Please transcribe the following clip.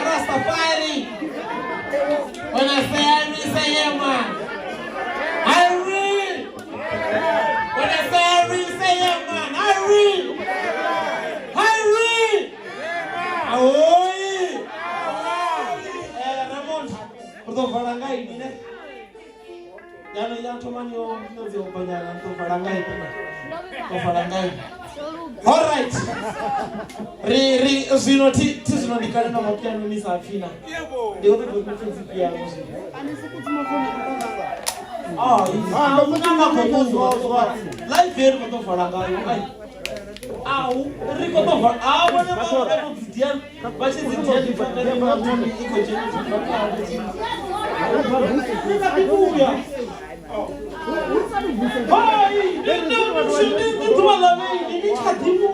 Rastafari. When I say Harry, say yeah, man. Harry. When I say Harry, say yeah, man. Harry. Harry. Ahoy. Ramon. Perto Farangai ini ne. Yang cuma yo nanti banyak untuk Farangai itu. Untuk Farangai. All right. Zino tizino ndikale na mapia nini safina. Ndio kwa kufunzi pia hapo. Ndo mnanga kwa live here kwa Farangai. Riko to for wana mambo kuzidia. Basi zidia difakari mambo iko chini kwa. Hai, ndio mshindi tu wala mimi ni katibu.